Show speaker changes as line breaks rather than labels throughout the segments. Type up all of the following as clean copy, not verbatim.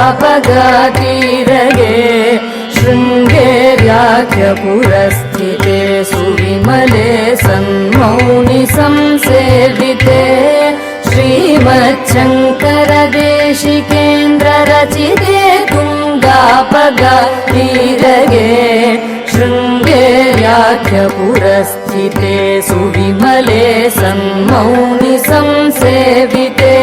तुङ्गापगातीरगे शृङ्गेर्याख्यपुरस्थिते सुविमले सन्मौनि संसेविते श्रीमच्छङ्करदेशिकेन्द्ररचिते तुङ्गापगातीरगे शृङ्गेर्याख्यपुरस्थिते सुविमले सन्मौनि संसेविते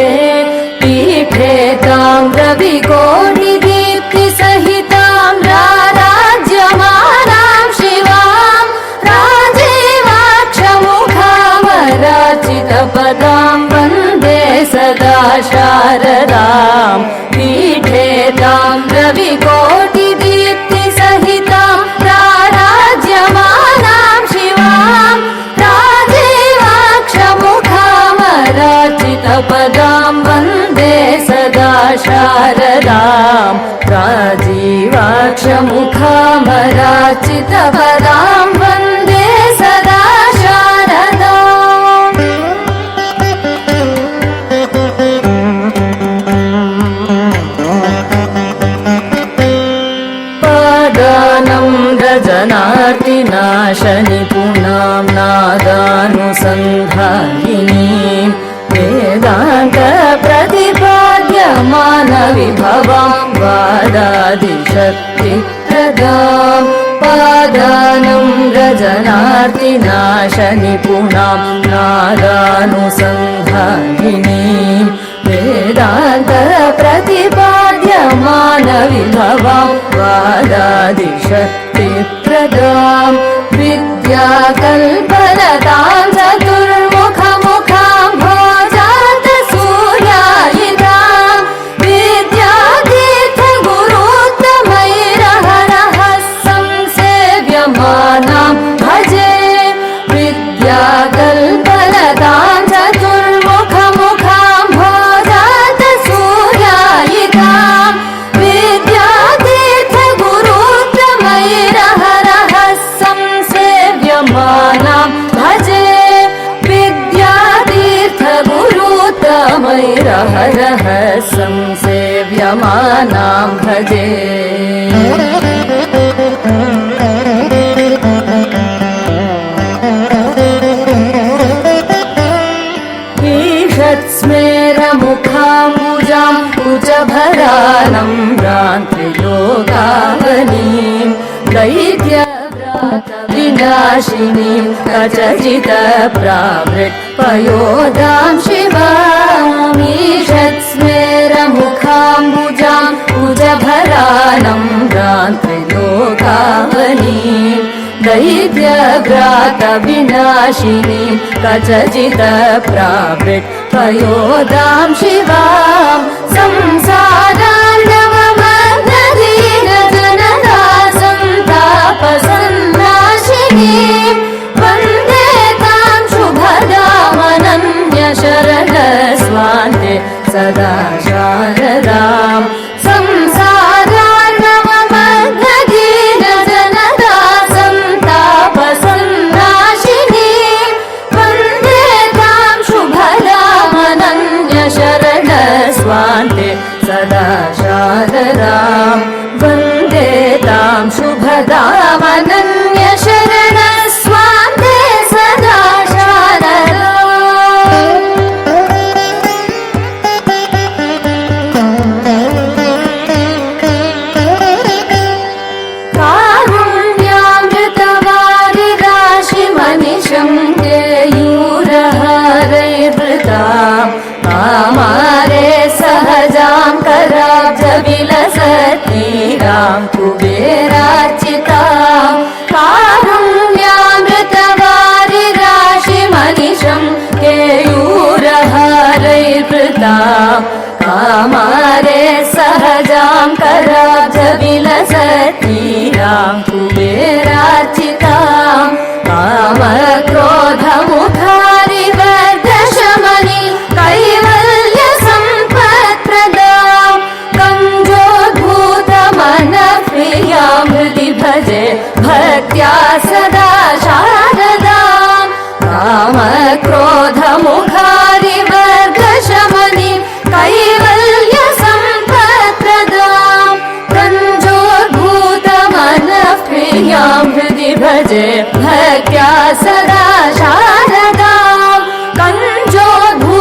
पीठे तां रविकोटिदीप्तिसहितां राराज्यमानां शिवां राजीवाक्षमुखामराचितपदां वन्दे सदा शारदां पीठे तां रविकोटिदीप्तिसहितां राराज्यमानां शिवां राजीवाक्षमुखामराचितपदां वन्दे सदा शारदां राजीवाक्षमुखामराचितपदां वन्दे सदा शारदाम्। पादानं रजनार्तिनाशनिपुणां नादानुसन्धायिनीं वेदान्तप्रतिपाद्यमानविभवां वादादिशक्तिप्रदां पादानं रजनार्तिनाशनिपुणां नादानुसन्धायिनीं वेदान्तप्रतिपाद्यमानविभवां वादादिशक्तिप्रदां विद्याकल्पलतां चतुर्मुखमुखां भोजातसूर्यायितां विद्यातीर्थगुरुत्तमैरहरः संसेव्यमानां भजे विद्याकल्पलतां चतुर्मुखमुखां भोजातसूर्यायितां विद्यातीर्थगुरुत्तमैरहरः संसेव्यमानां भजे विद्यातीर्थगुरुत्तमैरहरः संसेव्यमानां भजे। ईषत्स्मेरमुखाम्बुजां कुजभरानं भ्रान्त्रिलोकावनीं दैत्यव्रातविनाशिनीं कचचित्प्रावृट्पयोधां शिवाम् ईषत्स्मेरमुखाम्बुजां कुजभरानं भ्रान्त्रिलोकावनीं दैत्यव्रातविनाशिनीं कचचित्प्रावृट्पयोधां शिवां संसारार्णवमग्नदीनजनदासन्तापसन्नाशिनीं वन्दे तां शुभदामनन्यशरणस्वान्ते सदा शारदां संसारार्णवमग्नदीनजनदासन्तापसन्नाशिनीं वन्दे तां शुभदामनन्यशरणस्वान्ते सदा शारदां वन्दे तां शुभदामनन्यशरणस्वान्ते सदा कारुण्यामृतवारिराशिमनिशं केयूरहरैर्वृतां कामारे सहजां कराब्जविलसत्नीरां कुबेरार्चितां कारुण्यामृतवारिराशिमनिशं केयूरहरैर्वृतां कामारे सहजां कराब्जविलसत्नीरां कुबेरार्चितां कामक्रोधमुखारिवर्धशमनि कैवल्यसम्पत्प्रदां कञ्जोद्भूतमनप्रियां हृदि भजे भक्त्या सदा शारदां कामक्रोधमुखारिवर्धशमनि कैवल्यसम्पत्प्रदां भजे भक्त्या सदा शारदाम् कञ्जोद्भूतमनः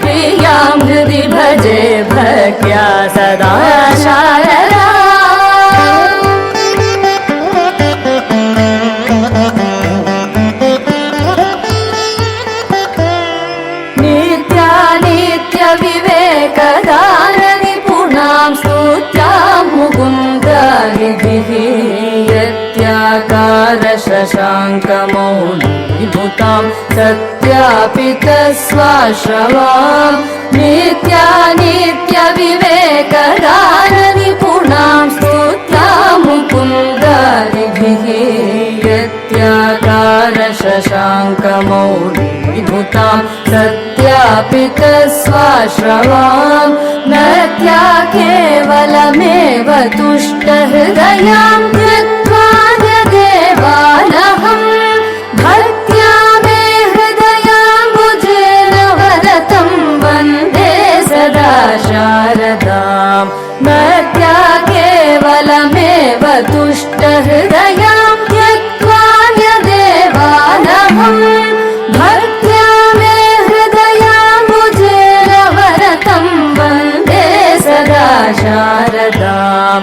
प्रियां हृदि भजे भक्त्या सदा शारदाम् विवेकदाननिपुणां स्तुत्यां मुकुन्दानिधिः यत्याकार शशाङ्कमौलिभूतां सत्यापितस्वाश्रवां नित्यानित्यविवेकदाननिपुणां स्तुत्यां मुकुन्दानिधिः यत्याकार शशाङ्कमौलिभूतां सत्यापितस्वाश्रवां नत्या केवलमेव तुष्टहृदयां कृत्वा देवानहं भक्त्या मे हृदयाम्बुजेन वरतं वन्दे सदा शारदां नत्या केवलमेव तुष्टहृदयां कृत्वा देवानहं भक्त्या मे हृदयाम्बुजेन वरतं वन्दे सदा शारदां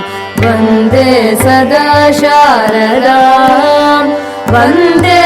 वन्दे सदा शारदां वन्दे